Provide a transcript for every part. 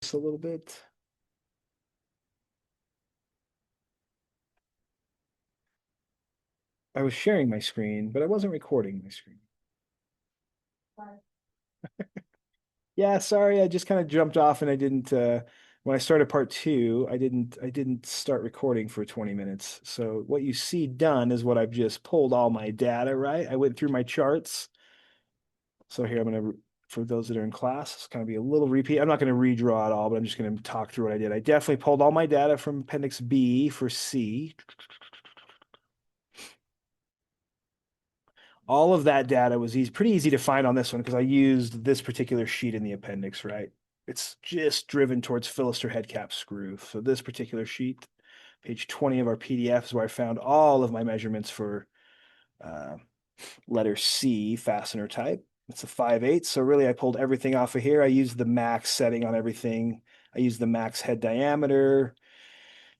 this a little bit. I was sharing my screen, but I wasn't recording my screen. Yeah, sorry, I just kind of jumped off and I didn't when I started part two, I didn't start recording for 20 minutes. So what you see done is what I've just pulled all my data, right? I went through my charts. So here I'm gonna for those that are in class, it's gonna be a little repeat. I'm not gonna redraw it all, but I'm just gonna talk through what I did. I definitely pulled all my data from Appendix B for C. All of that data was pretty easy to find on this one because I used this particular sheet in the appendix, right? It's just driven towards Philister head cap screw. So this particular sheet, page 20 of our PDF is where I found all of my measurements for uh, letter C fastener type. It's a 5/8. So really I pulled everything off of here. I used the max setting on everything. I used the max head diameter.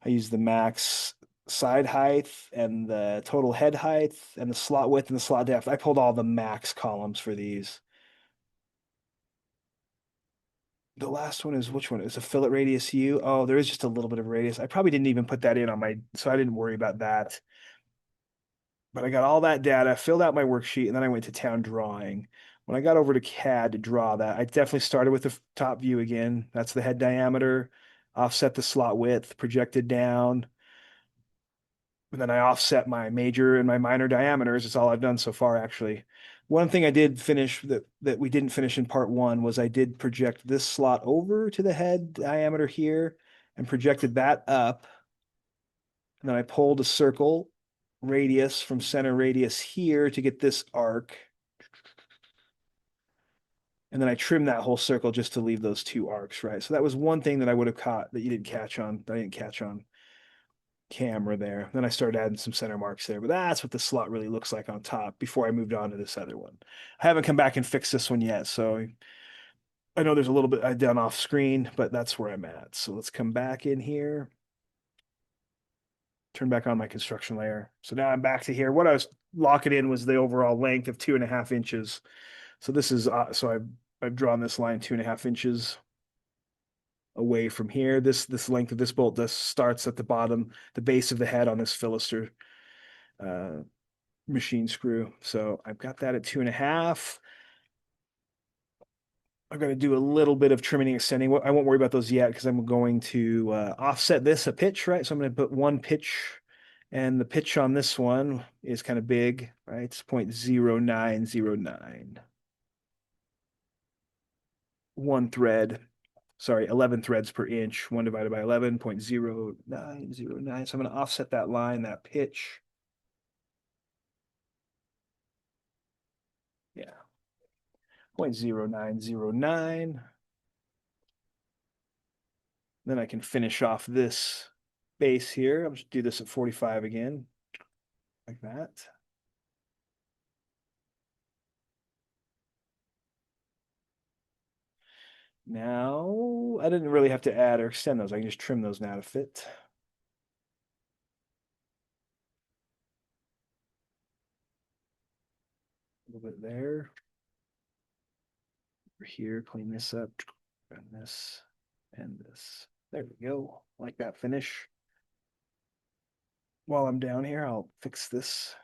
I used the max side height and the total head height and the slot width and the slot depth. I pulled all the max columns for these. The last one is which one? It's a fillet radius U. Oh, there is just a little bit of radius. I probably didn't even put that in on my, so I didn't worry about that. But I got all that data, filled out my worksheet, and then I went to town drawing. When I got over to CAD to draw that, I definitely started with the top view again. That's the head diameter, offset the slot width, projected down. And then I offset my major and my minor diameters. It's all I've done so far, actually. One thing I did finish that we didn't finish in part one was I did project this slot over to the head diameter here and projected that up. And then I pulled a circle radius from center radius here to get this arc. And then I trimmed that whole circle just to leave those two arcs, right? So that was one thing that I would have caught that you didn't catch on, that I didn't catch on camera there. Then I started adding some center marks there, but that's what the slot really looks like on top before I moved on to this other one. I haven't come back and fixed this one yet, so I know there's a little bit I done off screen, but that's where I'm at. So let's come back in here, turn back on my construction layer. So now I'm back to here. What I was locking in was the overall length of 2.5 inches. So this is so I've drawn this line 2.5 inches away from here. This length of this bolt starts at the bottom, the base of the head on this Philister uh, machine screw. So I've got that at 2.5. I've got to do a little bit of trimming and extending. I won't worry about those yet because I'm going to offset this a pitch, right? So I'm going to put one pitch, and the pitch on this one is kind of big, right? It's 0.0909. One thread, sorry, 11 threads per inch, 1 divided by 11.0909. So I'm going to offset that line, that pitch. Yeah, 0.0909. Then I can finish off this base here. I'll just do this at 45 again, like that. Now, I didn't really have to add or extend those. I can just trim those now to fit. A little bit there. Over here, clean this up, and this, and this. There we go. Like that finish. While I'm down here, I'll fix this.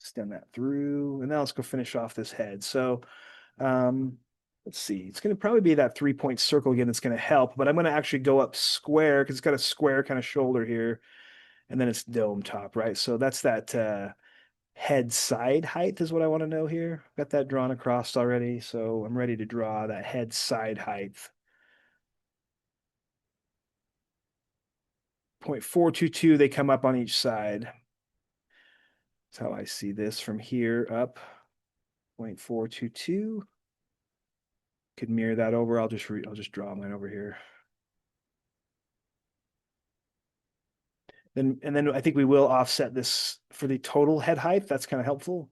Extend that through, and now let's go finish off this head. So, let's see. It's going to probably be that 3-point circle again that's going to help, but I'm going to actually go up square because it's got a square kind of shoulder here, and then it's dome top, right? So that's that head side height is what I want to know here. Got that drawn across already, so I'm ready to draw that head side height. 0.422, they come up on each side. That's how I see this from here up. 0.422. Could mirror that over. I'll just draw mine over here. And then I think we will offset this for the total head height. That's kind of helpful.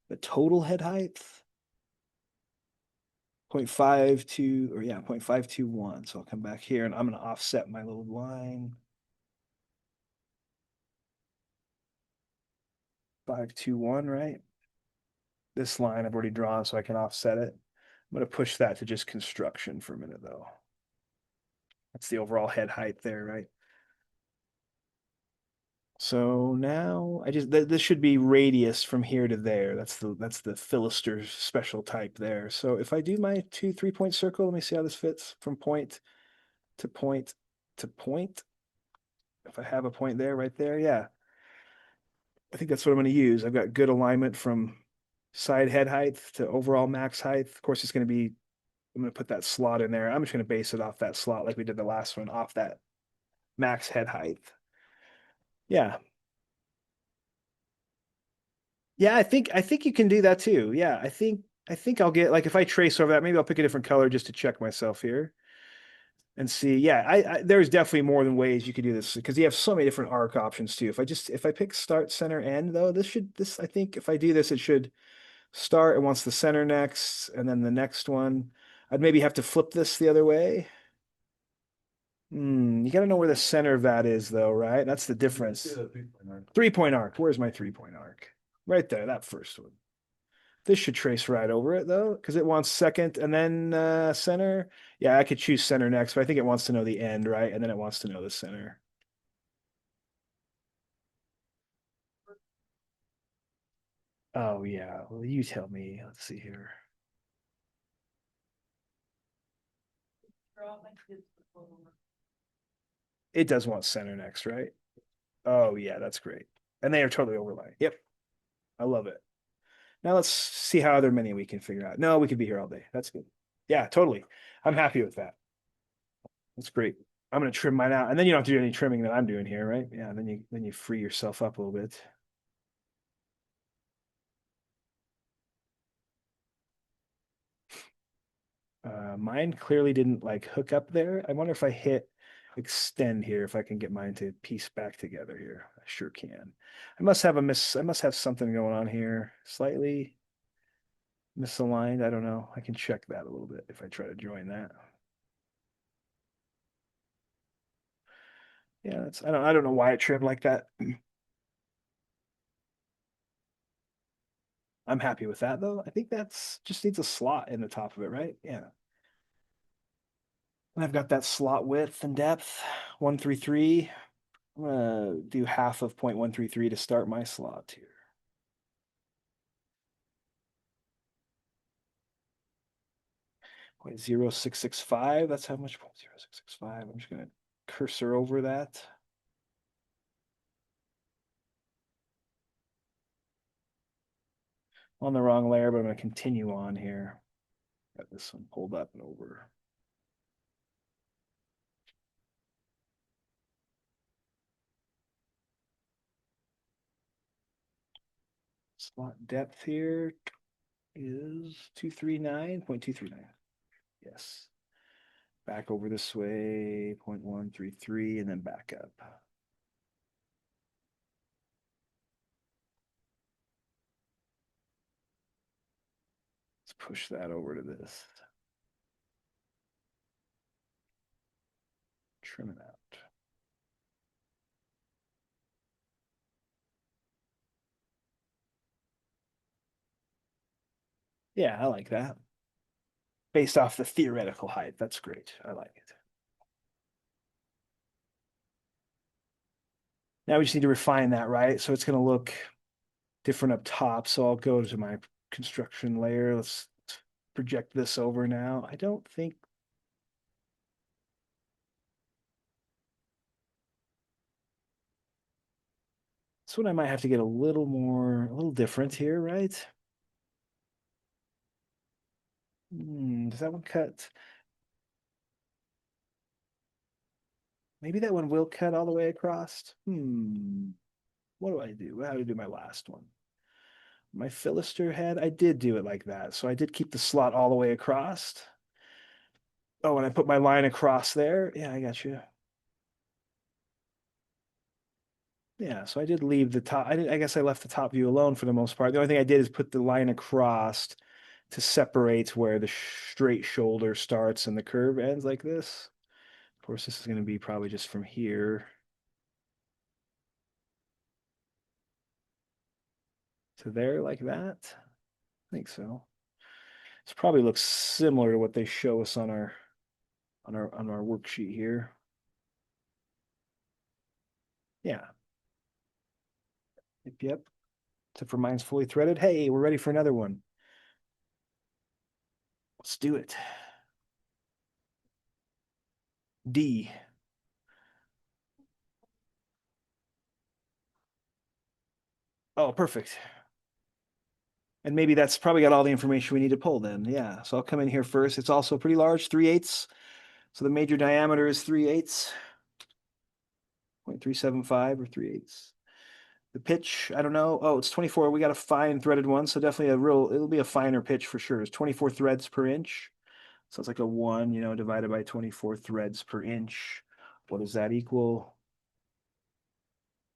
The total head height, 0.52, or yeah, 0.521. So I'll come back here and I'm going to offset my little line. 521, right? This line I've already drawn, so I can offset it. I'm going to push that to just construction for a minute though. That's the overall head height there, right? So now I just this should be radius from here to there. That's the Philister special type there. So if I do my 2 3-point circle, let me see how this fits from point to point to point. If I have a point there, right there, yeah. I think that's what I'm going to use. I've got good alignment from side head height to overall max height. Of course, it's going to be, I'm going to put that slot in there. I'm just going to base it off that slot like we did the last one, off that max head height. Yeah. Yeah, I think you can do that too. Yeah, I think I'll get like if I trace over that, maybe I'll pick a different color just to check myself here and see. Yeah, there's definitely more than ways you could do this because you have so many different arc options too. If I pick start, center, end though, this I think if I do this, it should start. It wants the center next, and then the next one. I'd maybe have to flip this the other way. You got to know where the center of that is though, right? That's the difference. 3-point arc. Where's my 3-point arc? Right there, that first one. This should trace right over it though, because it wants second and then center. Yeah, I could choose center next, but I think it wants to know the end, right? And then it wants to know the center. Oh yeah, well you tell me. Let's see here. It does want center next, right? Oh yeah, that's great. And they are totally overlaid. Yep, I love it. Now let's see how other many we can figure out. No, we could be here all day. That's good. Yeah, totally. I'm happy with that. That's great. I'm gonna trim mine out, and then you don't have to do any trimming that I'm doing here, right? Yeah, then you free yourself up a little bit. Mine clearly didn't like hook up there. I wonder if I hit extend here, if I can get mine to piece back together here. I sure can. I must have something going on here. Slightly misaligned. I don't know. I can check that a little bit if I try to join that. Yeah, I don't know why it trimmed like that. I'm happy with that though. I think that's just needs a slot in the top of it, right? Yeah. And I've got that slot width and depth, 133. I'm gonna do half of 0.133 to start my slot here. 0.0665. That's how much 0.0665. I'm just gonna cursor over that. On the wrong layer, but I'm gonna continue on here. Got this one pulled up and over. Slot depth here is 239.239. Yes. Back over this way, 0.133, and then back up. Let's push that over to this. Trim it out. Yeah, I like that. Based off the theoretical height. That's great. I like it. Now we just need to refine that, right? So it's going to look different up top. So I'll go to my construction layer. Let's project this over now. I don't think this one I might have to get a little different here, right? Does that one cut? Maybe that one will cut all the way across. What do I do? How do I do my last one? My Philister head, I did do it like that. So I did keep the slot all the way across. Oh, and I put my line across there. Yeah, I got you. Yeah, so I did leave the top. I guess I left the top view alone for the most part. The only thing I did is put the line across to separate where the straight shoulder starts and the curve ends like this. Of course, this is going to be probably just from here to there like that. I think so. This probably looks similar to what they show us on our worksheet here. Yeah. Yep, yep. Except for mine's fully threaded. Hey, we're ready for another one. Let's do it. D. Oh, perfect. And maybe that's probably got all the information we need to pull then. Yeah. So I'll come in here first. It's also pretty large, 3/8. So the major diameter is 3/8, 0.375 or 3/8. The pitch, I don't know. Oh, it's 24. We got a fine threaded one. So definitely it'll be a finer pitch for sure. It's 24 threads per inch. So it's like a 1, divided by 24 threads per inch. What does that equal?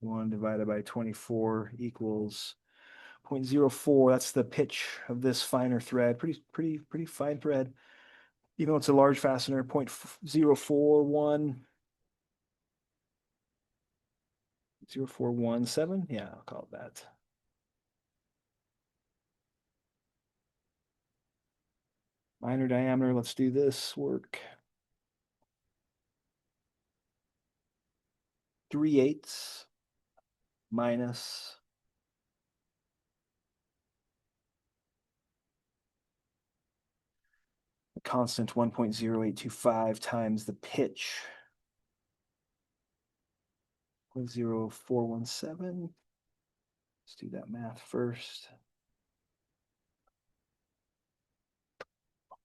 1 divided by 24 equals 0.04. That's the pitch of this finer thread. Pretty fine thread. Even though it's a large fastener, 0.041. 0417. Yeah, I'll call it that. Minor diameter. Let's do this work. 3/8 minus the constant 1.0825 times the pitch. 0.0417. Let's do that math first.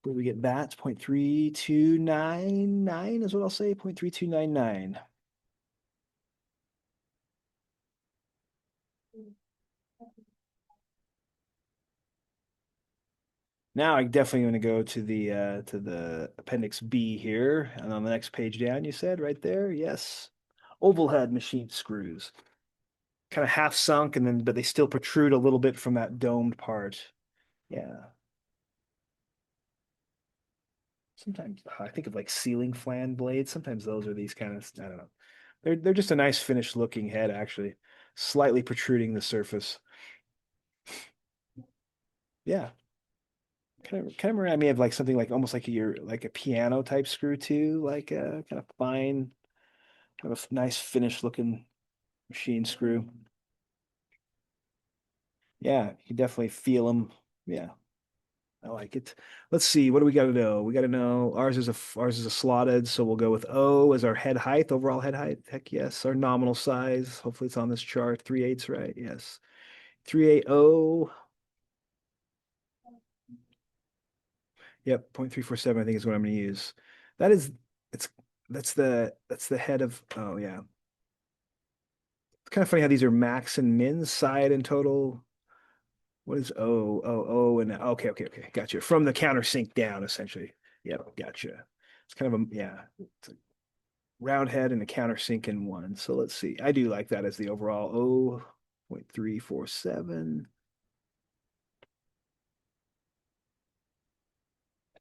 Where do we get that? 0.3299 is what I'll say. 0.3299. Now I definitely want to go to the appendix B here, and on the next page down, you said right there, yes, oval head machine screws, kind of half sunk, and then but they still protrude a little bit from that domed part. Yeah. Sometimes I think of like ceiling fan blades. Sometimes those are these kind of, I don't know. They're just a nice finished looking head actually, slightly protruding the surface. Yeah. Kind of remind me of like something like almost like like a piano type screw too, like a kind of fine, kind of a nice finished looking machine screw. Yeah, you can definitely feel them. Yeah, I like it. Let's see, what do we got to know? We got to know ours is a slotted, so we'll go with O as our head height, overall head height. Heck yes, our nominal size. Hopefully it's on this chart. 3/8, right? Yes. 380. Yep, 0.347 I think is what I'm going to use. That is it's that's the head of, oh yeah. It's kind of funny how these are max and min side and total. What is O, and okay, okay, okay. Gotcha. From the countersink down, essentially. Yep, gotcha. It's kind of a, yeah, it's a round head and a countersink in one. So let's see. I do like that as the overall 0.347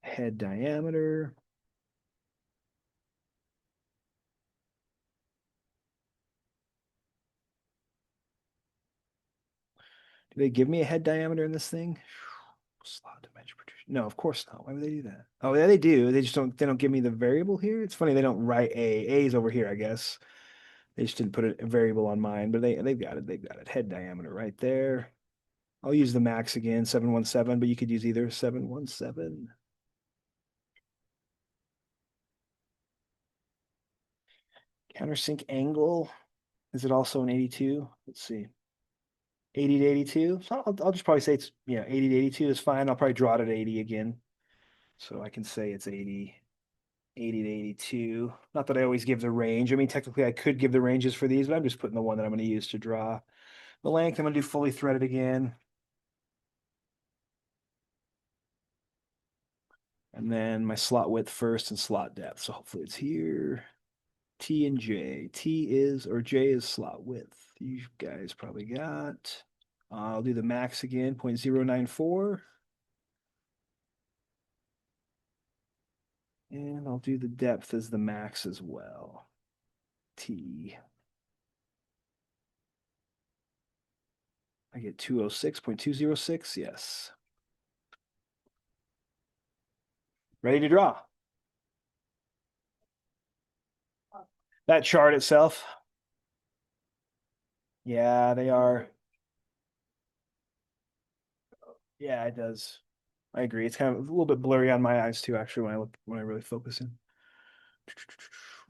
head diameter. Do they give me a head diameter in this thing? Slot dimension protrusion. No, of course not. Why would they do that? Oh, yeah, they do. They don't give me the variable here. It's funny they don't write A. A is over here, I guess. They just didn't put a variable on mine, but they've got it. They've got it. Head diameter right there. I'll use the max again, 717, but you could use either 717. Countersink angle. Is it also an 82? Let's see. 80 to 82. So I'll just probably say it's, 80 to 82 is fine. I'll probably draw it at 80 again. So I can say it's 80, 80 to 82. Not that I always give the range. I mean, technically I could give the ranges for these, but I'm just putting the one that I'm going to use to draw the length. I'm going to do fully threaded again. And then my slot width first and slot depth. So hopefully it's here. T and J. J is slot width. You guys probably got. I'll do the max again, 0.094. And I'll do the depth as the max as well. T. I get 206.206. Yes. Ready to draw. That chart itself. Yeah, they are. Yeah, it does. I agree. It's kind of a little bit blurry on my eyes too, actually, when I really focus in.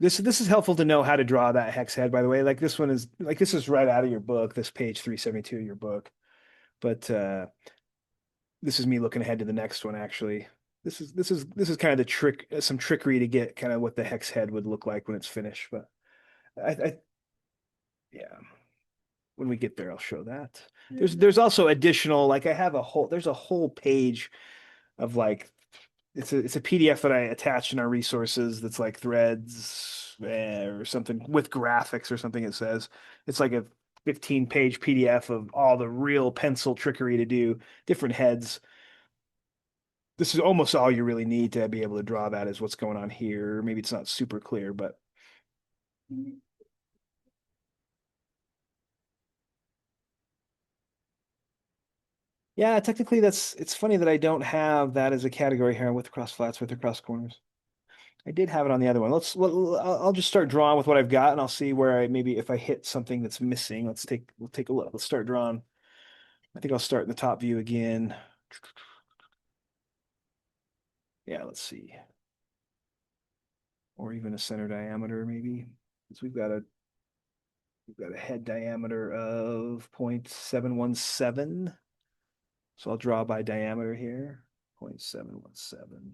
This is helpful to know how to draw that hex head, by the way. Like this one is like this is right out of your book, this page 372 of your book. But this is me looking ahead to the next one, actually. This is kind of the trick, some trickery to get kind of what the hex head would look like when it's finished. But I yeah, when we get there, I'll show that. There's also additional, like I have there's a whole page of like it's a PDF that I attached in our resources that's like threads or something with graphics or something it says. It's like a 15-page PDF of all the real pencil trickery to do different heads. This is almost all you really need to be able to draw that is what's going on here. Maybe it's not super clear, but yeah, technically it's funny that I don't have that as a category here with across flats, with across corners. I did have it on the other one. I'll just start drawing with what I've got and I'll see where I maybe if I hit something that's missing. We'll take a look. Let's start drawing. I think I'll start in the top view again. Yeah, let's see. Or even a center diameter maybe. Because we've got a head diameter of 0.717. So I'll draw by diameter here. 0.717.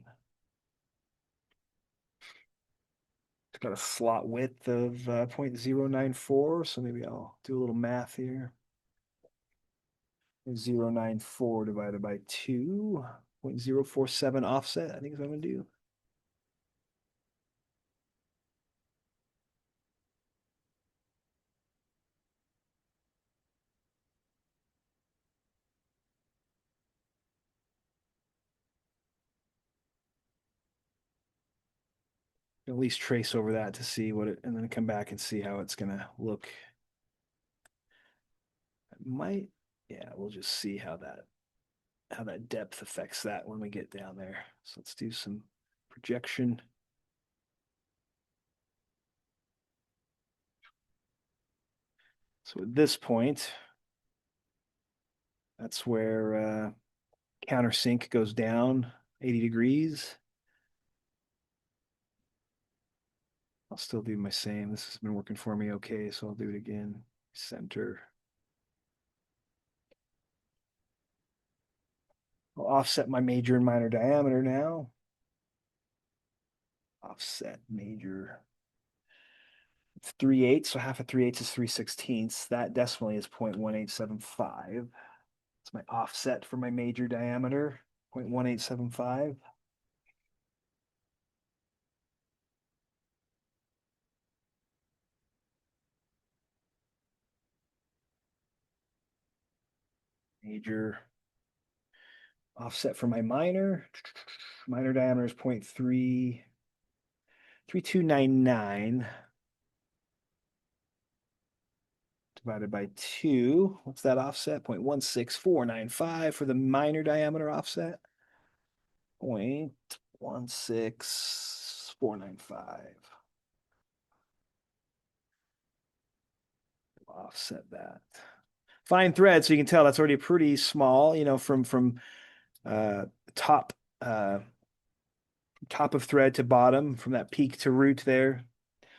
It's got a slot width of 0.094. So maybe I'll do a little math here. 0.094 divided by 2, 0.047 offset, I think is what I'm going to do. At least trace over that to see what it, and then come back and see how it's going to look. It might, yeah, we'll just see how that depth affects that when we get down there. So let's do some projection. So at this point, that's where countersink goes down 80 degrees. I'll still do my same. This has been working for me okay, so I'll do it again. Center. I'll offset my major and minor diameter now. Offset major. It's 3/8, so half of 3/8 is 3/16. That decimally is 0.1875. It's my offset for my major diameter, 0.1875. Major offset for my minor. Minor diameter is 0.33299 divided by 2. What's that offset? 0.16495 for the minor diameter offset. 0.16495. Offset that. Fine thread, so you can tell that's already pretty small, from uh, top uh, top of thread to bottom, from that peak to root there.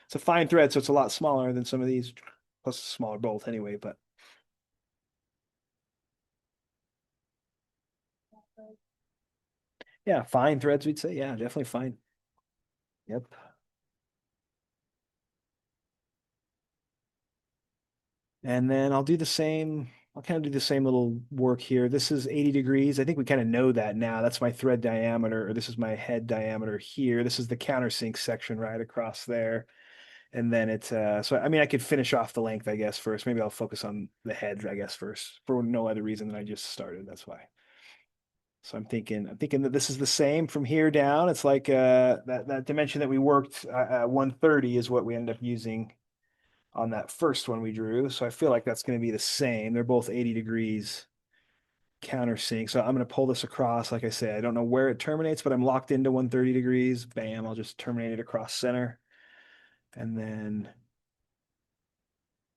It's a fine thread, so it's a lot smaller than some of these, plus a smaller bolt anyway, but yeah, fine threads, we'd say. Yeah, definitely fine. Yep. And then I'll do the same. I'll kind of do the same little work here. This is 80 degrees. I think we kind of know that now. That's my thread diameter, or this is my head diameter here. This is the countersink section right across there. And then it's so I mean I could finish off the length, I guess, first. Maybe I'll focus on the head, I guess, first, for no other reason than I just started. That's why. So I'm thinking that this is the same from here down. It's like that dimension that we worked 130 is what we end up using on that first one we drew. So I feel like that's going to be the same. They're both 80 degrees. countersink. So I'm going to pull this across. Like I say, I don't know where it terminates, but I'm locked into 130 degrees. Bam, I'll just terminate it across center. And then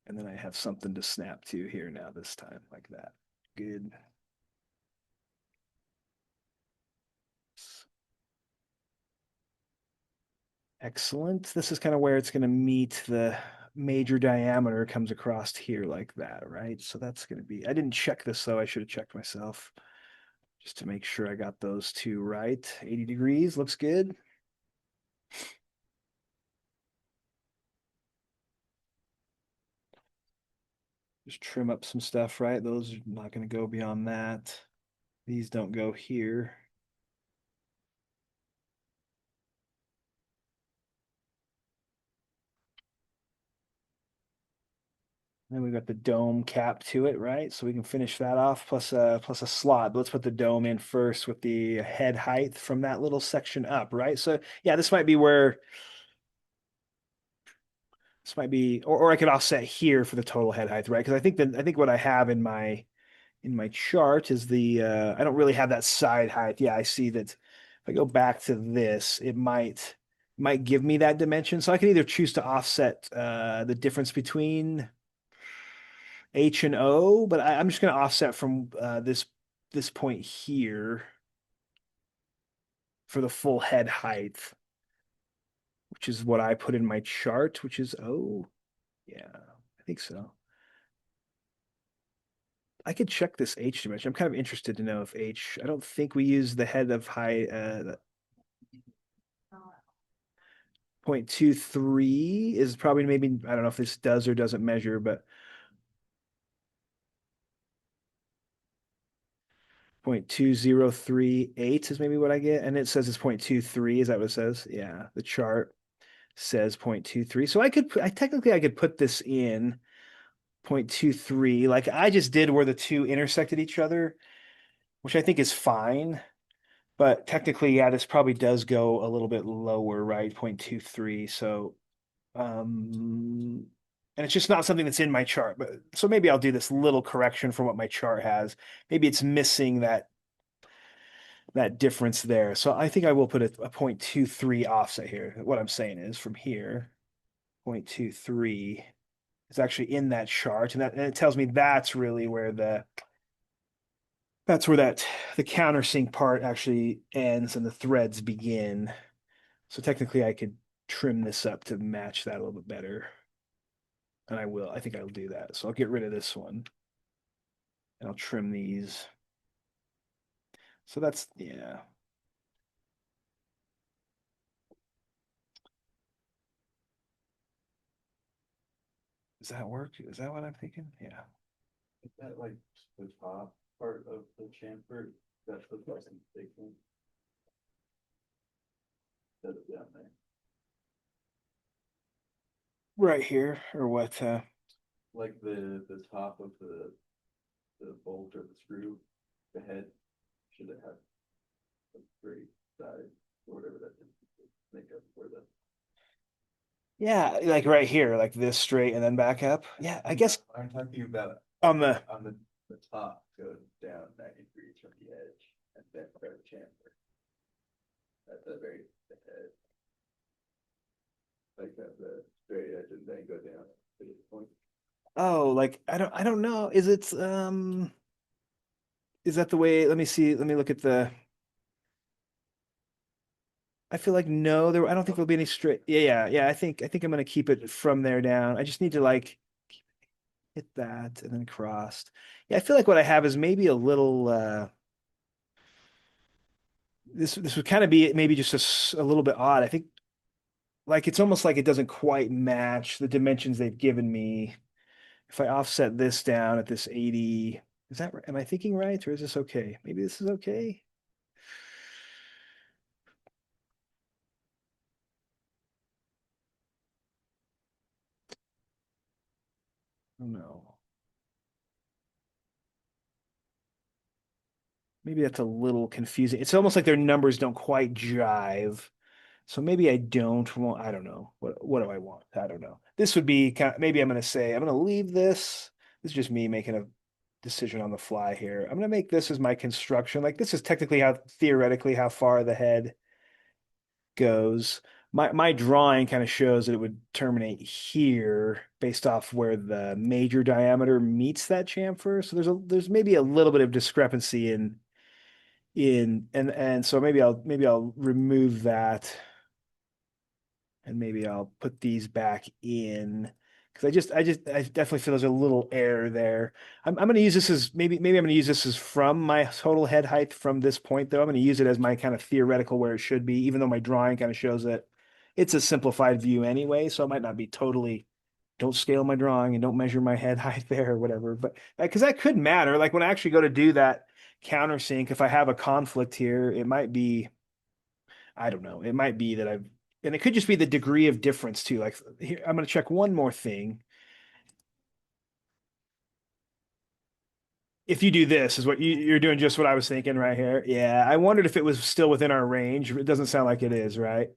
I have something to snap to here now this time, like that. Good. Excellent. This is kind of where it's going to meet the major diameter comes across here like that, right? So that's going to be, I didn't check this though. I should have checked myself just to make sure I got those two right. 80 degrees looks good. Just trim up some stuff, right? Those are not going to go beyond that. These don't go here. Then we've got the dome cap to it, right? So we can finish that off plus a slot. But let's put the dome in first with the head height from that little section up, right? So yeah, this might be or I could offset here for the total head height, right? Because I think what I have in my chart is the I don't really have that side height. Yeah, I see that if I go back to this, it might give me that dimension. So I can either choose to offset the difference between H and O, but I'm just going to offset from this point here for the full head height, which is what I put in my chart, which is O. Yeah, I think so. I could check this H dimension. I'm kind of interested to know if H, I don't think we use the head of height 0.23 is probably maybe, I don't know if this does or doesn't measure, but 0.2038 is maybe what I get. And it says it's 0.23. Is that what it says? Yeah, the chart says 0.23. So I technically I could put this in 0.23 like I just did where the two intersected each other, which I think is fine. But technically, yeah, this probably does go a little bit lower, right? 0.23. So and it's just not something that's in my chart. But so maybe I'll do this little correction from what my chart has. Maybe it's missing that difference there. So I think I will put a 0.23 offset here. What I'm saying is from here, 0.23 is actually in that chart, and it tells me that's where that the countersink part actually ends and the threads begin. So technically I could trim this up to match that a little bit better. And I will. I think I'll do that. So I'll get rid of this one and I'll trim these. So that's, yeah. Does that work? Is that what I'm thinking? Yeah. Is that like the top part of the chamfer? That's the present statement. That is down there. Right here, or what? Like the top of the bolt or the screw, the head should have had a straight side or whatever that is. Make up for the. Yeah, like right here, like this straight and then back up. Yeah, I guess I'm talking about on the on the top goes down 90 degrees from the edge and then go to chamfer. At the very the head. Like that the straight edge and then go down to the point. oh, like I don't know. Is that the way? Let me see. Let me look at the I feel like no, I don't think there'll be any straight. Yeah. I think I'm gonna keep it from there down. I just need to like hit that and then crossed. Yeah, I feel like what I have is maybe a little this would kind of be maybe just a little bit odd. I think like it's almost like it doesn't quite match the dimensions they've given me. If I offset this down at this 80, is that right? Am I thinking right or is this okay? Maybe this is okay. Oh no. Maybe that's a little confusing. It's almost like their numbers don't quite jive. So maybe I don't want, I don't know. What do I want? I don't know. This would be kind of, maybe I'm going to say, I'm going to leave this. This is just me making a decision on the fly here. I'm gonna make this as my construction. Like this is technically how theoretically how far the head goes. My drawing kind of shows that it would terminate here based off where the major diameter meets that chamfer. So there's maybe a little bit of discrepancy in and so maybe I'll remove that and maybe I'll put these back in because I definitely feel there's a little error there. I'm going to use this as maybe I'm going to use this as from my total head height from this point though. I'm going to use it as my kind of theoretical where it should be, even though my drawing kind of shows that it's a simplified view anyway, so it might not be totally. Don't scale my drawing and don't measure my head height there or whatever. But because that could matter, like when I actually go to do that countersink, if I have a conflict here, it might be I don't know. It might be that and it could just be the degree of difference too. Like here, I'm going to check one more thing. If you do this, is what you're doing just what I was thinking right here. Yeah, I wondered if it was still within our range. It doesn't sound like it is, right?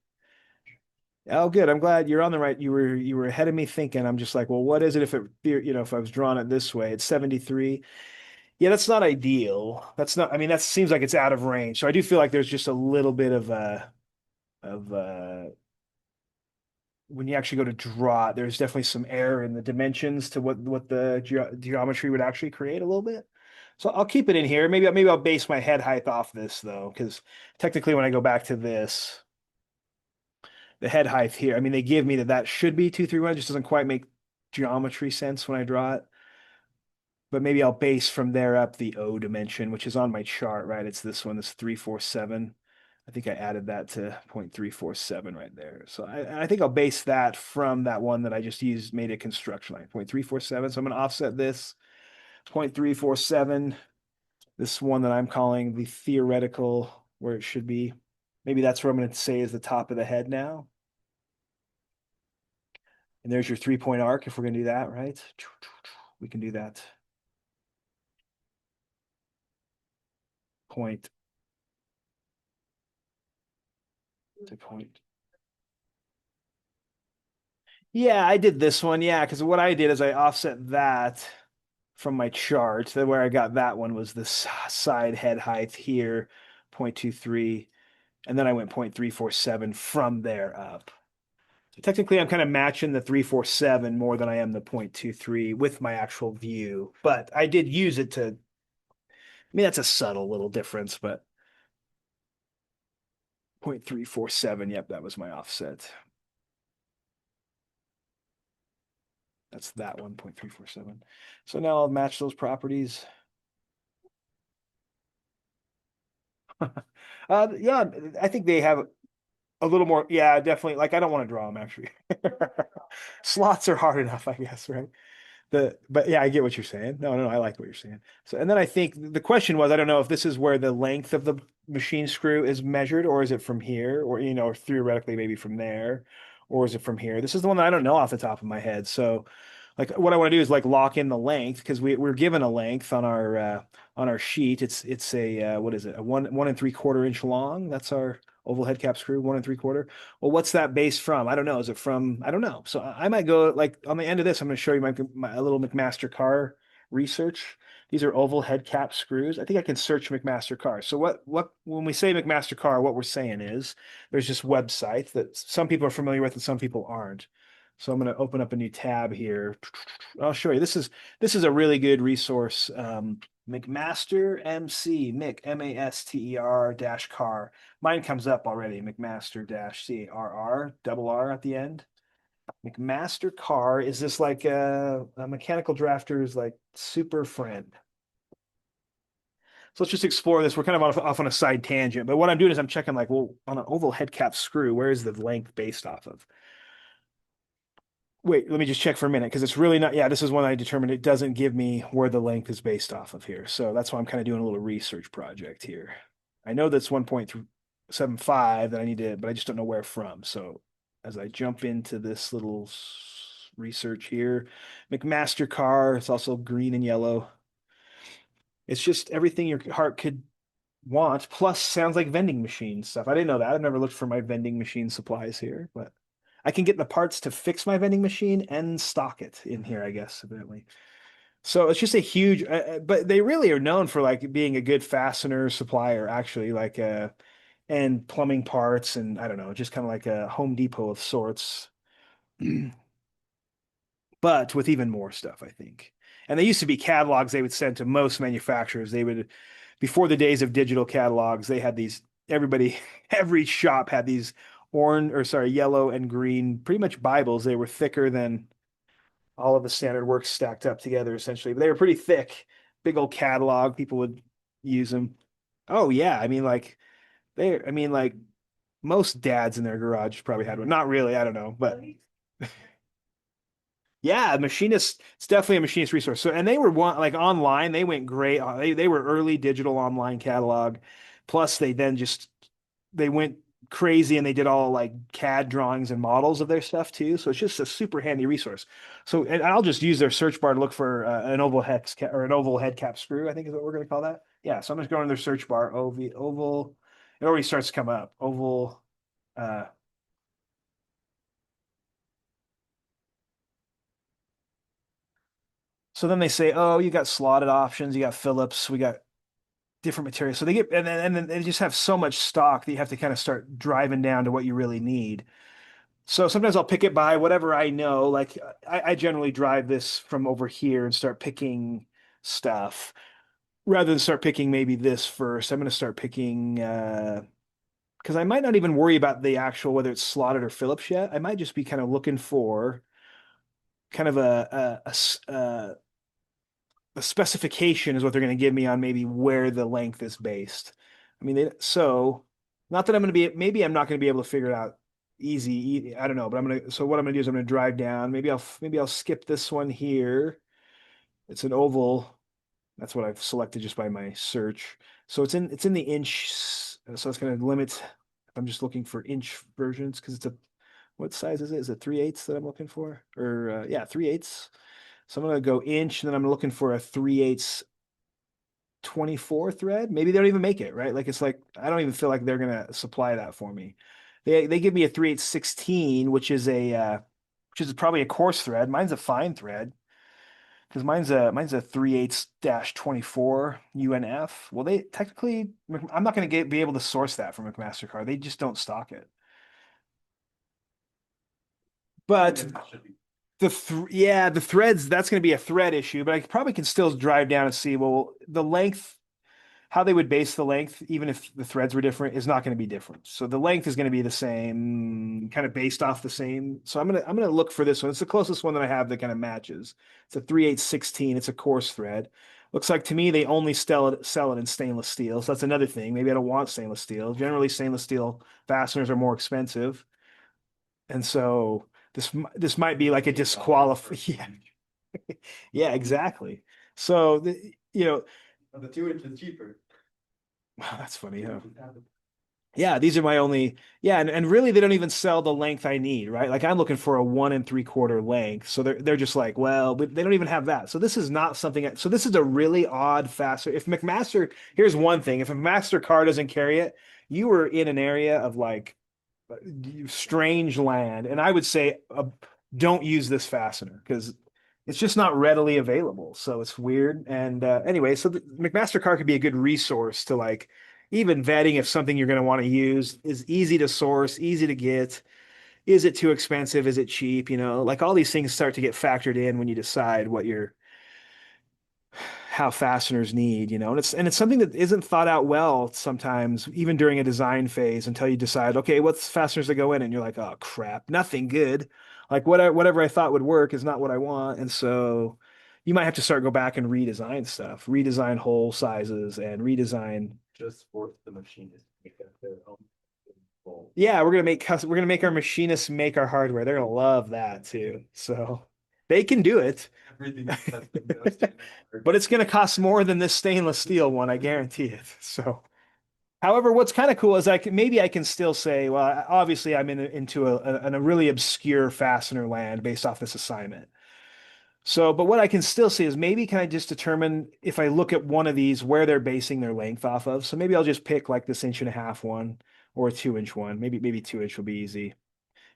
Oh, good. I'm glad you're on the right. You were ahead of me thinking. I'm just like, well, what is it if if I was drawing it this way? It's 73. Yeah, that's not ideal. That's not, I mean, that seems like it's out of range. So I do feel like there's just a little bit of when you actually go to draw it, there's definitely some error in the dimensions to what the geometry would actually create a little bit. So I'll keep it in here. Maybe I'll base my head height off this though, because technically when I go back to this, the head height here, I mean they give me that should be 231, just doesn't quite make geometry sense when I draw it. But maybe I'll base from there up the O dimension, which is on my chart, right? It's this one, this 347. I think I added that to 0.347 right there. So I think I'll base that from that one that I just used, made a construction line, 0.347. So I'm going to offset this 0.347, this one that I'm calling the theoretical, where it should be. Maybe that's where I'm going to say is the top of the head now. And there's your 3-point arc if we're going to do that, right? We can do that. Point to point. Yeah, I did this one. Yeah, because what I did is I offset that from my chart. That where I got that one was this side head height here, 0.23, and then I went 0.347 from there up. So technically, I'm kind of matching the 347 more than I am the 0.23 with my actual view. But I did use it to, I mean, that's a subtle little difference, but 0.347, yep, that was my offset. That's that one, 0.347. So now I'll match those properties. Yeah, I think they have a little more. Yeah, definitely. Like I don't want to draw them actually. Slots are hard enough, I guess, right? But yeah, I get what you're saying. No, I like what you're saying. So and then I think the question was, I don't know if this is where the length of the machine screw is measured, or is it from here, or or theoretically maybe from there, or is it from here? This is the one that I don't know off the top of my head. So like what I want to do is like lock in the length because we're given a length on our sheet. It's a what is it? A 1 1 3/4 inch long. That's our oval head cap screw, 1 3/4. Well, what's that base from? I don't know. Is it from? I don't know. So I might go like on the end of this. I'm going to show you my little McMaster car research. These are oval head cap screws. I think I can search McMaster car. So what when we say McMaster car, what we're saying is there's this website that some people are familiar with and some people aren't. So I'm going to open up a new tab here. I'll show you. This is a really good resource. McMaster MC Mick MASTER dash car. Mine comes up already. McMaster dash CARR double R at the end. McMaster car is this like a mechanical drafter's like super friend. So let's just explore this. We're kind of off on a side tangent, but what I'm doing is I'm checking like, well, on an oval head cap screw, where is the length based off of? Wait, let me just check for a minute because it's really not. Yeah, this is one I determined it doesn't give me where the length is based off of here. So that's why I'm kind of doing a little research project here. I know that's 1.75 that I need to, but I just don't know where from. So as I jump into this little research here, McMaster car, it's also green and yellow. It's just everything your heart could want, plus sounds like vending machine stuff. I didn't know that. I've never looked for my vending machine supplies here, but I can get the parts to fix my vending machine and stock it in here, I guess, evidently. So it's just a huge, but they really are known for like being a good fastener supplier, actually, like and plumbing parts, and I don't know, just kind of like a Home Depot of sorts, but with even more stuff, I think. And they used to be catalogs they would send to most manufacturers. They would, before the days of digital catalogs, they had these, everybody, every shop had these orange, or sorry, yellow and green, pretty much Bibles. They were thicker than all of the standard works stacked up together, essentially. But they were pretty thick, big old catalog. People would use them. Oh yeah, I mean I mean like most dads in their garage probably had one. Not really, I don't know, but yeah, machinist. It's definitely a machinist resource. So, and they were one like online. They went great. They were early digital online catalog. Plus, they then just they went crazy and they did all like CAD drawings and models of their stuff too. So it's just a super handy resource. So, and I'll just use their search bar to look for an oval hex or an oval head cap screw, I think is what we're going to call that. Yeah. So I'm just going to their search bar, oval. It already starts to come up. Oval. Uh, so then they say, oh, you got slotted options, you got Phillips, we got different materials. So they get, and then they just have so much stock that you have to kind of start driving down to what you really need. So sometimes I'll pick it by whatever I know. Like I generally drive this from over here and start picking stuff rather than start picking maybe this first. I'm going to start picking because I might not even worry about the actual whether it's slotted or Phillips yet. I might just be kind of looking for kind of a specification is what they're going to give me on maybe where the length is based. I mean, so not that I'm going to be, maybe I'm not going to be able to figure it out I don't know, but so what I'm going to do is I'm going to drive down. Maybe I'll skip this one here. It's an oval. That's what I've selected just by my search. So it's in the inch. So it's going to limit. I'm just looking for inch versions because what size is it? Is it 3/8 that I'm looking for? Or yeah, 3/8. So I'm gonna go inch, and then I'm looking for a 3/8 24 thread. Maybe they don't even make it, right? Like it's like I don't even feel like they're gonna supply that for me. They give me a 3/8 16, which is probably a coarse thread. Mine's a fine thread because mine's a 3/8 dash 24 UNF. Well, they technically I'm not gonna be able to source that from McMaster-Carr. They just don't stock it. I But guess it should be. yeah, the threads, that's going to be a thread issue, but I probably can still drive down and see, well, the length, how they would base the length, even if the threads were different, is not going to be different. So the length is going to be the same, kind of based off the same. So I'm gonna look for this one. It's the closest one that I have that kind of matches. It's a 3/8 16. It's a coarse thread. Looks like to me they only sell it in stainless steel. So that's another thing. Maybe I don't want stainless steel. Generally, stainless steel fasteners are more expensive. And so this might be like a disqualify. Yeah, yeah, exactly. So The 2 inch is cheaper. that's funny, huh? Yeah, these are my only. Yeah, and really they don't even sell the length I need, right? Like I'm looking for a 1 3/4 length. So they're just like, well, but they don't even have that. So this is not something. So this is a really odd fastener. If McMaster, here's one thing: if a Master car doesn't carry it, you are in an area of like strange land. And I would say don't use this fastener because it's just not readily available. So it's weird. And anyway, so the McMaster-Carr could be a good resource to like even vetting if something you're going to want to use is easy to source, easy to get. Is it too expensive? Is it cheap? Like all these things start to get factored in when you decide what you're how fasteners need, and it's something that isn't thought out well sometimes, even during a design phase, until you decide, okay, what's fasteners that go in, and you're like, oh crap, nothing good. Like whatever I thought would work is not what I want, and so you might have to go back and redesign stuff, redesign hole sizes, and redesign. Just force the machinist to make that their own bowl. Yeah, we're gonna make our machinists make our hardware. They're gonna love that too. So they can do it. Everything custom goes to But it's going to cost more than this stainless steel one, I guarantee it. So, however, what's kind of cool is maybe I can still say, well, obviously I'm into a really obscure fastener land based off this assignment. So, but what I can still see is maybe can I just determine if I look at one of these where they're basing their length off of. So maybe I'll just pick like this 1.5 inch one or a 2 inch one. Maybe 2 inch will be easy.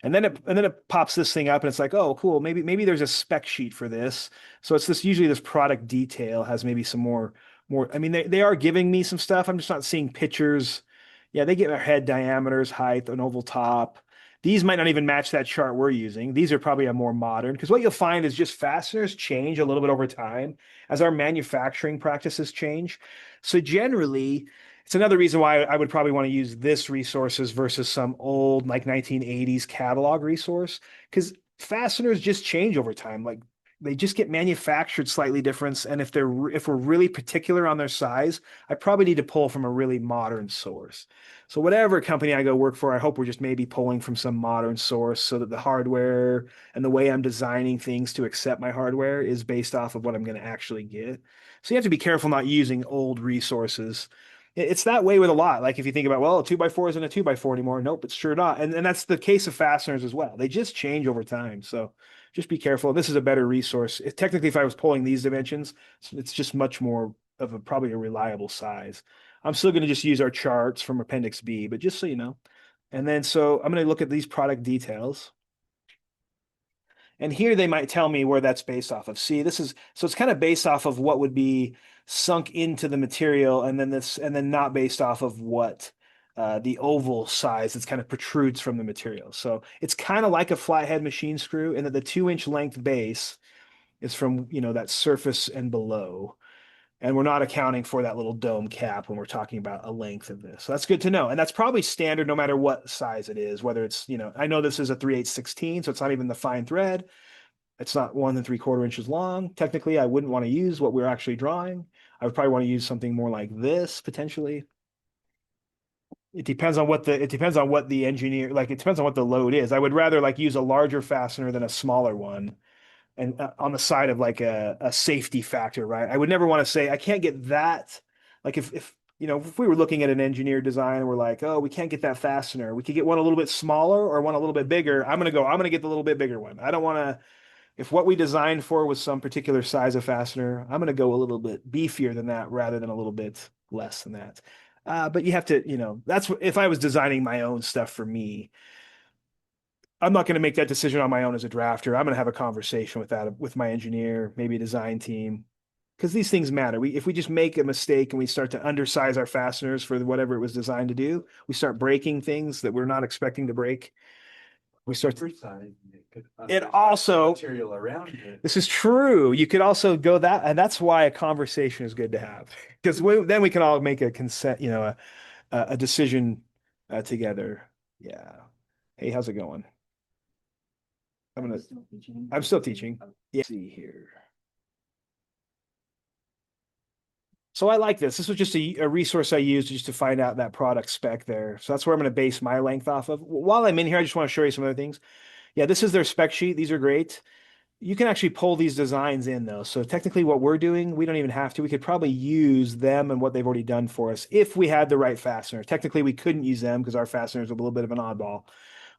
And then it pops this thing up and it's like, oh, cool. Maybe there's a spec sheet for this. So it's this usually this product detail has maybe some more. I mean, they are giving me some stuff. I'm just not seeing pictures. Yeah, they give a head diameters, height, an oval top. These might not even match that chart we're using. These are probably a more modern because what you'll find is just fasteners change a little bit over time as our manufacturing practices change. So generally, it's another reason why I would probably want to use this resources versus some old like 1980s catalog resource because fasteners just change over time. Like they just get manufactured slightly different. And if we're really particular on their size, I probably need to pull from a really modern source. So whatever company I go work for, I hope we're just maybe pulling from some modern source so that the hardware and the way I'm designing things to accept my hardware is based off of what I'm going to actually get. So you have to be careful not using old resources. It's that way with a lot. Like if you think about, well, a 2x4 isn't a 2x4 anymore. Nope, it's sure not. And that's the case of fasteners as well. They just change over time. So just be careful. This is a better resource. Technically, if I was pulling these dimensions, it's just much more of a probably a reliable size. I'm still going to just use our charts from Appendix B, but just so you know. And then so I'm going to look at these product details. And here they might tell me where that's based off of. See, this is so it's kind of based off of what would be sunk into the material, and then not based off of what the oval size that's kind of protrudes from the material. So it's kind of like a flathead machine screw, in that the 2 inch length base is from, that surface and below. And we're not accounting for that little dome cap when we're talking about a length of this. So that's good to know. And that's probably standard no matter what size it is, whether it's, I know this is a 3/8/16, so it's not even the fine thread. It's not 1 3/4 inches long. Technically, I wouldn't want to use what we're actually drawing. I would probably want to use something more like this potentially. It depends on what the engineer, like it depends on what the load is. I would rather like use a larger fastener than a smaller one and on the side of like a safety factor, right? I would never want to say I can't get that. Like if we were looking at an engineer design and we're like, oh, we can't get that fastener. We could get one a little bit smaller or one a little bit bigger. I'm gonna get the little bit bigger one. I don't want to, if what we designed for was some particular size of fastener, I'm gonna go a little bit beefier than that rather than a little bit less than that. But you have to, that's if I was designing my own stuff for me, I'm not going to make that decision on my own as a drafter. I'm going to have a conversation with my engineer, maybe a design team, because these things matter. If we just make a mistake and we start to undersize our fasteners for whatever it was designed to do, we start breaking things that we're not expecting to break. We start to, it also, material around it. this is true. You could also go that, and that's why a conversation is good to have, because then we can all make a consent, a decision together. Yeah. Hey, how's it going? I'm gonna. I'm still teaching. Yeah. Let's see here. So I like this. This was just a resource I used just to find out that product spec there. So that's where I'm going to base my length off of. While I'm in here, I just want to show you some other things. Yeah, this is their spec sheet. These are great. You can actually pull these designs in though. So technically what we're doing, we don't even have to. We could probably use them and what they've already done for us if we had the right fastener. Technically we couldn't use them because our fastener is a little bit of an oddball.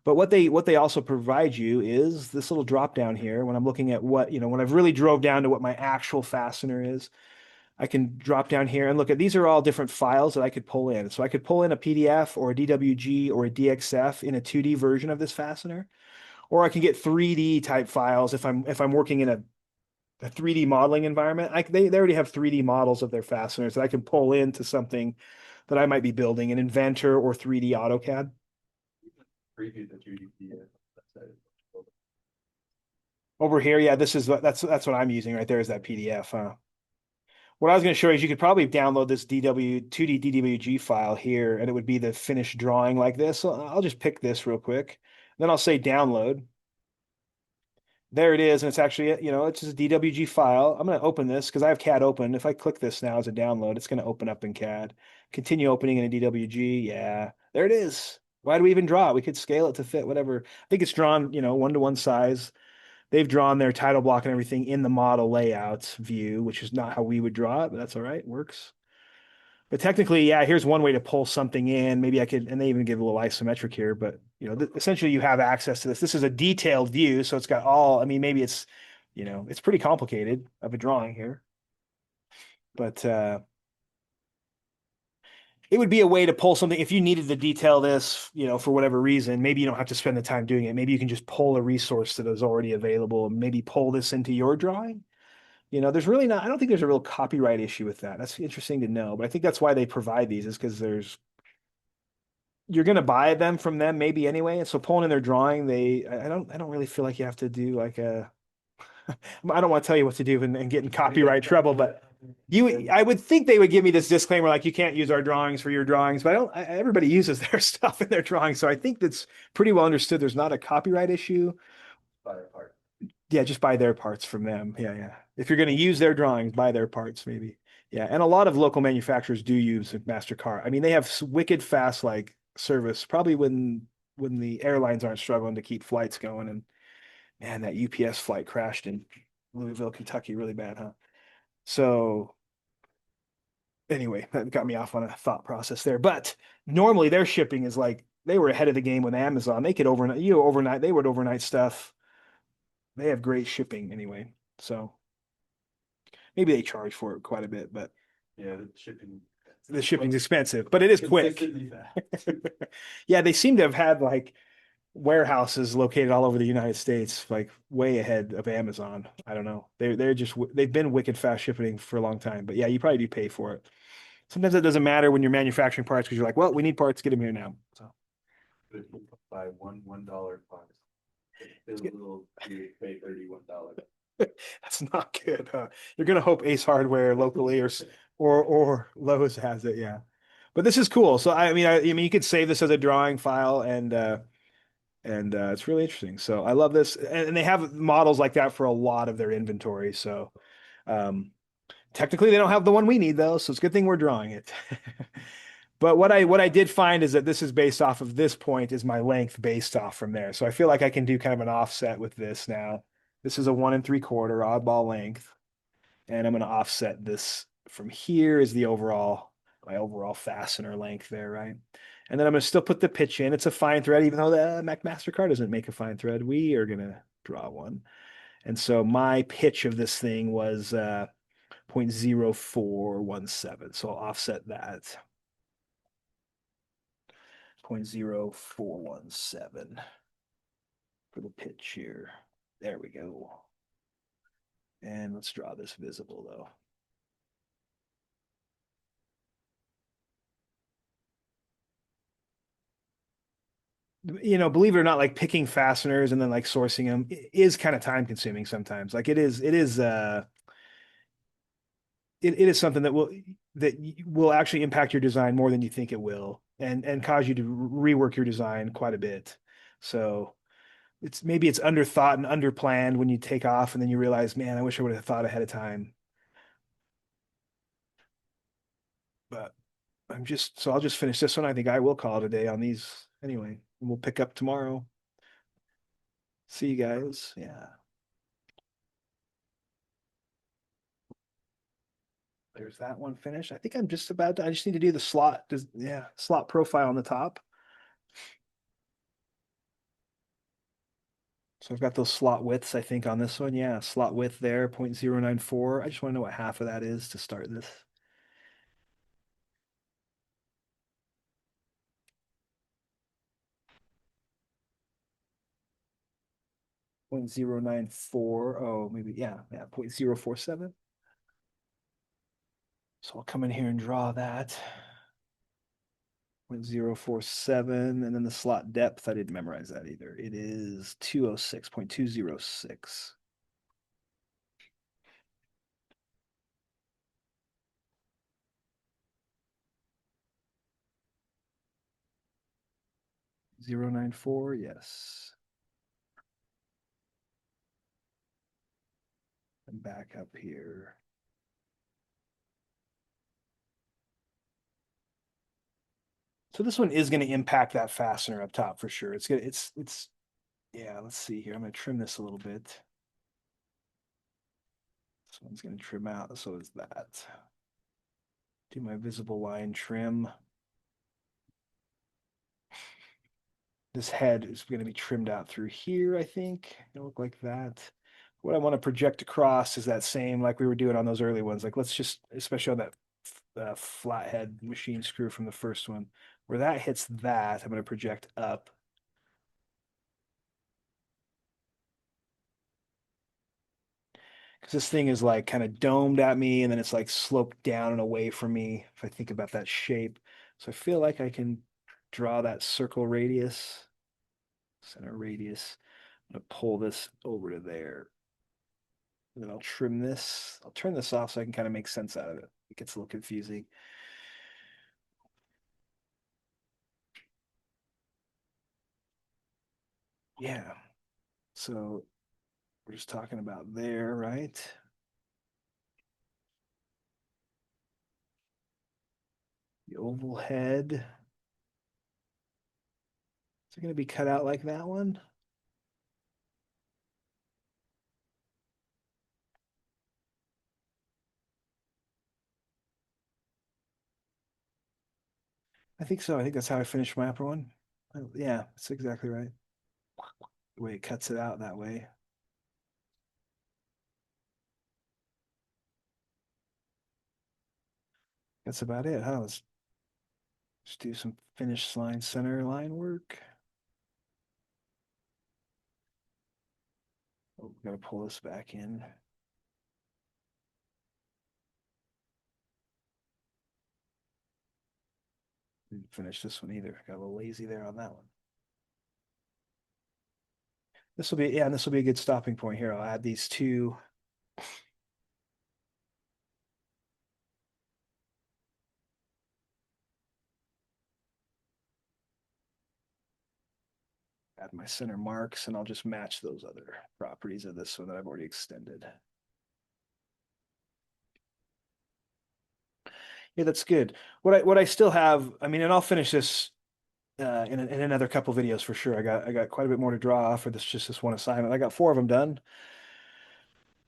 But what they also provide you is this little drop down here when I'm looking at when I've really drove down to what my actual fastener is. I can drop down here and look at these are all different files that I could pull in. So I could pull in a PDF or a DWG or a DXF in a 2D version of this fastener, or I can get 3D type files if I'm working in a 3D modeling environment. They already have 3D models of their fasteners that I can pull into something that I might be building, an Inventor or 3D AutoCAD. Preview the GDP. Over here, yeah, that's what I'm using right there is that PDF, huh? What I was going to show you is you could probably download this 2D DWG file here, and it would be the finished drawing like this. So I'll just pick this real quick. Then I'll say download. There it is, and it's actually, it's just a DWG file. I'm going to open this because I have CAD open. If I click this now as a download, it's going to open up in CAD. Continue opening in a DWG. Yeah, there it is. Why do we even draw it? We could scale it to fit whatever. I think it's drawn, 1-to-1 size. They've drawn their title block and everything in the model layout view, which is not how we would draw it, but that's all right. It works. But technically, yeah, here's one way to pull something in. Maybe I could, and they even give a little isometric here, but essentially you have access to this. This is a detailed view, so it's got I mean, maybe it's pretty complicated of a drawing here. But it would be a way to pull something if you needed to detail this, for whatever reason. Maybe you don't have to spend the time doing it. Maybe you can just pull a resource that is already available and maybe pull this into your drawing. There's really not, I don't think there's a real copyright issue with that. That's interesting to know, but I think that's why they provide these is because you're going to buy them from them maybe anyway. And so pulling in their drawing, I don't really feel like you have to do like I don't want to tell you what to do and get in copyright trouble, but I would think they would give me this disclaimer like you can't use our drawings for your drawings, but everybody uses their stuff in their drawings. So I think that's pretty well understood. There's not a copyright issue. Buy a part. Yeah, just buy their parts from them. Yeah, yeah. If you're going to use their drawings, buy their parts maybe. Yeah, and a lot of local manufacturers do use MasterCard. I mean, they have wicked fast like service, probably when the airlines aren't struggling to keep flights going. And man, that UPS flight crashed in Louisville, Kentucky, really bad, huh? So anyway, that got me off on a thought process there. But normally their shipping is like they were ahead of the game with Amazon. They could overnight, they would overnight stuff. They have great shipping anyway. So maybe they charge for it quite a bit, but Yeah, the shipping. the shipping's expensive, but it is quick. Yeah, they seem to have had like warehouses located all over the United States, like way ahead of Amazon. I don't know. They've been wicked fast shipping for a long time. But yeah, you probably do pay for it. Sometimes it doesn't matter when you're manufacturing parts because you're like, well, we need parts, get them here now. So Buy $1 parts. It's a little, you pay $31. that's not good. You're gonna hope Ace Hardware locally or Lowe's has it, yeah. But this is cool. So I mean, you could save this as a drawing file and it's really interesting. So I love this, and they have models like that for a lot of their inventory. So um, technically, they don't have the one we need though, so it's a good thing we're drawing it. But what I did find is that this is based off of this point is my length based off from there. So I feel like I can do kind of an offset with this now. This is a 1 3/4 oddball length, and I'm going to offset this from here is my overall fastener length there, right? And then I'm going to still put the pitch in. It's a fine thread, even though the MasterCard doesn't make a fine thread. We are going to draw one. And so my pitch of this thing was 0.0417. So I'll offset that 0.0417 for the pitch here. There we go. And let's draw this visible though. Believe it or not, like picking fasteners and then like sourcing them is kind of time consuming sometimes. Like it is something that will actually impact your design more than you think it will and cause you to rework your design quite a bit. So maybe it's underthought and underplanned when you take off and then you realize, man, I wish I would have thought ahead of time. But I'll just finish this one. I think I will call it a day on these anyway. We'll pick up tomorrow. See you guys. Yeah. There's that one finished. I think I'm just about to, I just need to do the slot. Yeah, slot profile on the top. So I've got those slot widths, I think, on this one. Yeah, slot width there, 0.094. I just want to know what half of that is to start this. Point 0.094. Oh, maybe, yeah, 0.047. So I'll come in here and draw that. 0.047. And then the slot depth, I didn't memorize that either. It is 206.206. Zero nine four, yes. And back up here. So this one is going to impact that fastener up top for sure. Yeah, let's see here. I'm going to trim this a little bit. This one's going to trim out, so is that. Do my visible line trim. This head is going to be trimmed out through here, I think. It'll look like that. What I want to project across is that same like we were doing on those early ones. Like let's just, especially on that flathead machine screw from the first one. Where that hits that, I'm going to project up. Because this thing is like kind of domed at me and then it's like sloped down and away from me if I think about that shape. So I feel like I can draw that circle radius, center radius. I'm going to pull this over to there. And then I'll trim this. I'll turn this off so I can kind of make sense out of it. It gets a little confusing. Yeah. So we're just talking about there, right? The oval head. Is it going to be cut out like that one? I think so. I think that's how I finished my upper one. Yeah, that's exactly right. The way it cuts it out that way. That's about it, huh? Let's just do some finish line center line work. Oh, gotta pull this back in. Didn't finish this one either. Got a little lazy there on that one. This will be, yeah, and this will be a good stopping point here. I'll add these two. Add my center marks, and I'll just match those other properties of this one that I've already extended. Yeah, that's good. What I still have, I mean, and I'll finish this in another couple videos for sure. I got quite a bit more to draw for this one assignment. I got 4 of them done.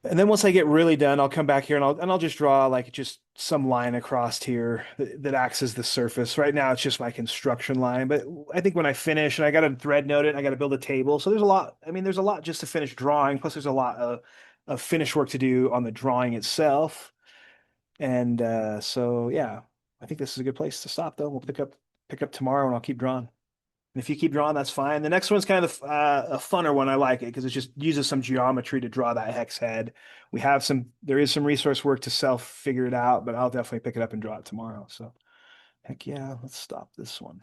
And then once I get really done, I'll come back here and I'll just draw like just some line across here that acts as the surface. Right now it's just my construction line, but I think when I finish and I got to thread note it, and I got to build a table. So there's a lot. I mean, there's a lot just to finish drawing. Plus, there's a lot of finish work to do on the drawing itself. And so yeah, I think this is a good place to stop though. We'll pick up tomorrow and I'll keep drawing. And if you keep drawing, that's fine. The next one's kind of a funner one. I like it because it just uses some geometry to draw that hex head. There is some resource work to self figure it out, but I'll definitely pick it up and draw it tomorrow. So heck yeah, let's stop this one.